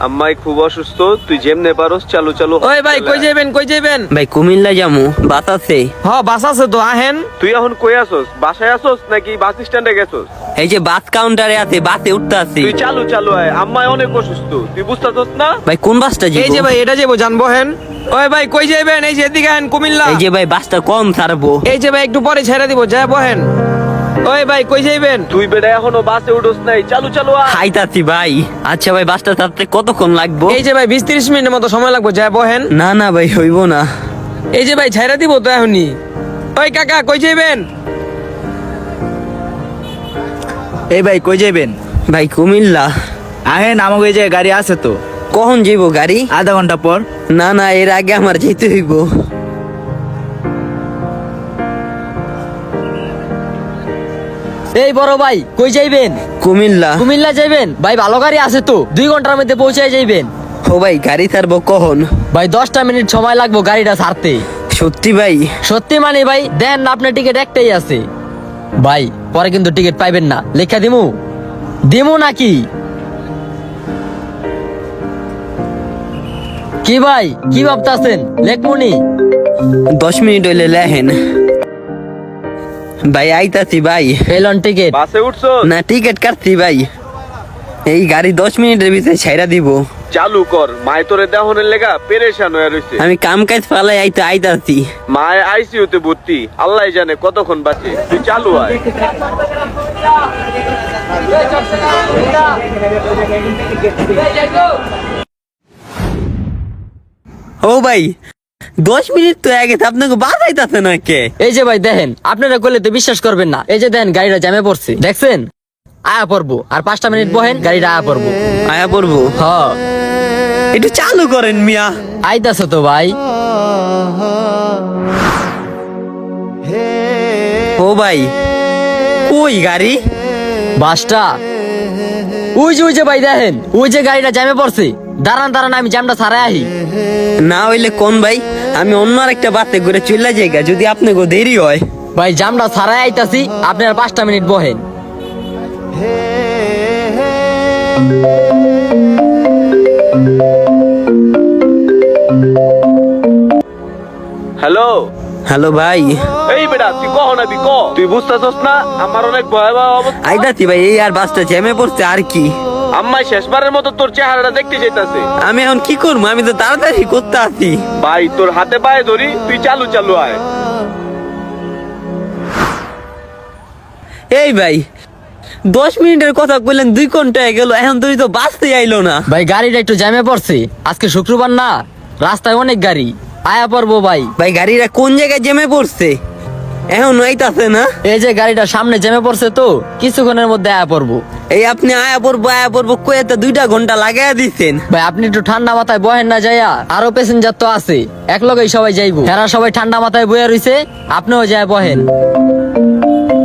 আম্মাই খুব অসুস্থ, তুই যেমনে পারস চালু চালু। ওই ভাই কই যাইবেন কই যাইবেন? ভাই কুমিল্লা যামু, বাস আছে? হ বাস আছে তো, আহেন। তুই এখন কই আসস? বাসায় আসস নাকি বাস স্ট্যান্ডে গেছস? এই যে বাস কাউন্টারে আছে, বাসে উঠতে আছি। তুই চালু চালু আয়, আম্মাই অনেক অসুস্থ, তুই বুঝতাছস না? ভাই কোন বাসটা এই যে যাবো? ভাই এটা যাবো, জানবো হেন। ওই ভাই কই যাইবেন? এই যে এদিকে আহেন, কুমিল্লা। এই যে ভাই বাসটা কম ছাড়বো। এই যে ভাই একটু পরে ছেড়ে দিব, যা বহেন। ওই ভাই কই যাইবেন? তুই বেটা এখনো বাসে উঠোস নাই, চালু চালু আয়। খাইতাছি ভাই। আচ্ছা ভাই বাসটা ছাড়তে কতক্ষণ লাগবো? এই যে ভাই 20-30 মিনিটের মতো সময় লাগবে, যা বহেন। না না ভাই হইব না। এই যে ভাই ছেড়ে দিব তো এখনই। ওই কাকা কই যাইবেন? এই ভাই কই যাইবেন? ভাই কুমিল্লা। আহেন, আমাকে এই যে গাড়ি আছে তো। কখন যাইবো গাড়ি? আধা ঘন্টা পর। না না এর আগে আমার যেতে হইব। এই বড় ভাই কই যাইবেন? কুমিল্লা। কুমিল্লা যাইবেন? ভাই ভালো গাড়ি আছে তো, 2 ঘন্টার মধ্যে পৌঁছায় যাইবেন। ও ভাই গাড়ি ছাড়বো কখন? ভাই 10টা মিনিট সময় লাগবে গাড়িটা ছাড়তে। সত্যি ভাই? সত্যি মানে ভাই দেন না, আপনার টিকিট একটাই আছে। ভাই পরে কিন্তু টিকিট পাইবেন না, লেখা দিমু দিমু নাকি? কি ভাই কি ভাবতাছেন, লেখমুনি? 10 মিনিট হইলে লেহেন। ভাই আইতাছি ভাই। পেলন টিকিট? বাসে উঠছস? না টিকিট কাটছি ভাই। এই গাড়ি 10 মিনিটের ভিতরে ছাইরা দিব। চালু কর, মায় তোরে দেহনের লেগা পেরেশান হয়ে রইছে। আমি কাম কাজ ফালাই আইতাছি। মায় আইসিইউতে ভর্তি, আল্লাহ জানে কতক্ষণ বাঁচে, তুই চালু আয়। ও ভাই 10 মিনিট তো আগে আপনাকে বাজাইতাছে না কে? এই যে ভাই দেখেন, আপনারা করলে তো বিশ্বাস করবেন না। এই যে দেখেন গাড়িটা জ্যামে পড়ছে, দেখছেন? আয়া পড়বো আর 5টা মিনিট বহেন, গাড়িটা আয়া পড়বো। আয়া পড়বো? হ একটু চালু করেন মিয়া। আইতাছে তো ভাই। ও ভাই কই গাড়ি? বাসটা ওই যে ভাই দেখেন, ওই যে গাড়িটা জ্যামে পড়ছে। দাঁড়ান দাঁড়ান, আমি জ্যামটা ছাড়াই আহি। না হইলে কোন ভাই, আমি অন্য আরেকটা বাতে করে চলে যাইগা যদি আপনাকে দেরি হয়। ভাই জ্যামটা ছাড়াই আইতাছি, আপনার 5টা মিনিট বহেন। হ্যালো হ্যালো ভাই। এই বেটা তুই কখন আবি ক? তুই বুঝতাছস না আমার অনেক ভয়াবহ অবস্থা। আইতাছি ভাই, এই আর বাসটা জ্যামে পড়ছে আর কি। আম্মাই শেষবারের মতো তোর চেহারাটা দেখতে চাইতাছে। আমি এখন কি করবো? আমি তো তাড়াতাড়ি করতে আছি। ভাই তোর হাতে পায়ে ধরি, তুই চালু চালু আয়। এই ভাই 10 মিনিটের কথা কইলেন, 2 ঘন্টা হয়ে গেল, এখন তুই তো বাসতে আইলো না। ভাই গাড়িটা একটু জ্যামে পড়ছে, আজকে শুক্রবার না, রাস্তায় অনেক গাড়ি। আয়া পড়বো ভাই। ভাই গাড়িটা কোন জায়গায় জ্যামে পড়ছে? এখন আইতাছে না। এই যে গাড়িটা সামনে জ্যামে পড়ছে তো, কিছুক্ষণের মধ্যে আয়া পড়বো। এই আপনি আয়া পড়বো কয়ে তো 2টা ঘন্টা লাগাইয়া দিচ্ছেন। ভাই আপনি একটু ঠান্ডা মাথায় বহেন না যাইয়া, আরো প্যাসেঞ্জার তো আছে, এক লগেই সবাই যাইবো। এরা সবাই ঠান্ডা মাথায় বয়ে রইছে, আপনিও যায় বহেন।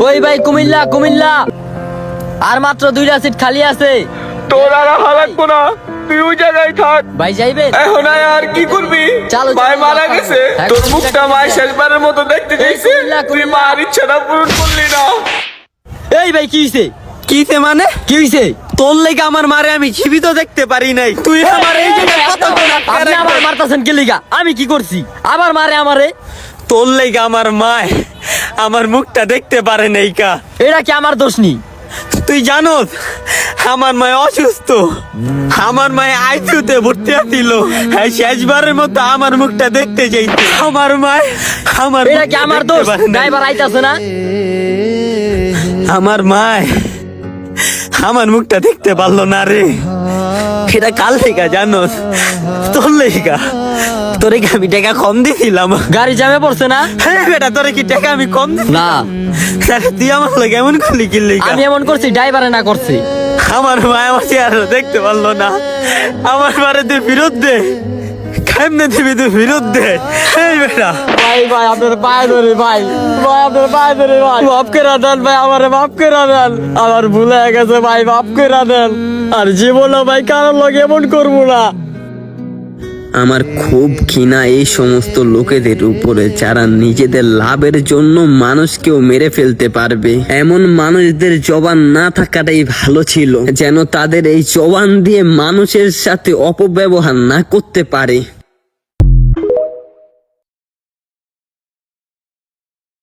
ওই ভাই কুমিল্লা কুমিল্লা, আর মাত্র 2টা সিট খালি আছে। তোর আর লাগবো না, তুই ওই জায়গায় থাক। ভাই যাইবেন? এখন আয় আর কি করবি? চালু, ভাই চালু, মারা চালু। গেছে, হ্যাঁ, তোর কুমিল্লা, মুখটা মায় শেষবারের মতো দেখতে চাইছে, কুমিল্লা, তুই কুমিল্লা। মার ইচ্ছাটা পূরণ করলি না। এই ভাই কি হইছে? কিসে মানে? কি হইছে? তোর লেগে আমার মারে আমি জীবিত দেখতে পারি নাই, তুই আমার এই জায়গায় কত বড় আপনি আবার মারতাছেন কি লিগা? আমি কি করছি? আবার মারে আমারে? তোর লেগে আমার মায় আমার মুখটা দেখতে পারে নাই কা। এটা কি আমার দোষ নি? তুই জানোস আমার মায় অসুস্থ, আমার মায় আইসিইউতে ভর্তি আছিল। হ্যাঁ শেষবারের মতো আমার মুখটা দেখতে চাইছে। আমার মায় আমার এটা কি মুখটা আমার দেখতে দোষ? পারে নাই। ড্রাইভার আইতাছে না? আমার মায় আমার মুখটা দেখতে পারলো না রে। এটা কাল লেগা জানোস, তোর লেগা। তোরে কি আমি টাকা কম দিছিলাম? গাড়ি জ্যামে পড়ছে না? হ্যাঁ বেটা, তোরে কি টাকা আমি কম দিছি? না, তাহলে তুই আমার লাগে এমন করলি কি লেগা? আমি এমন করছি, ড্রাইভারে না করছি। আমার মা আমার চেহারা দেখতে পারলো না। আমার মারে তুই ফিরত দে, কেমনে দিবি তুই ফিরত দে। এই বেটা ভাই ভাই আপনার পায়ে ধরে ভাই, ভাই আপনার পায়ে ধরে ভাই, মাফ করে দেন ভাই, আমারে মাফ করে দেন। আমার ভুল হয়ে গেছে ভাই, মাফ করে দেন। আর জীবনে ভাই কারোর লগে এমন করবো না। আমার খুব ঘৃণা এই সমস্ত লোকেদের উপরে যারা নিজেদের লাভের জন্য মানুষকেও মেরে ফেলতে পারবে। এমন মানুষদের জবান না থাকাটাই ভালো ছিল, যেন তাদের এই জবান দিয়ে মানুষের সাথে অপব্যবহার না করতে পারে।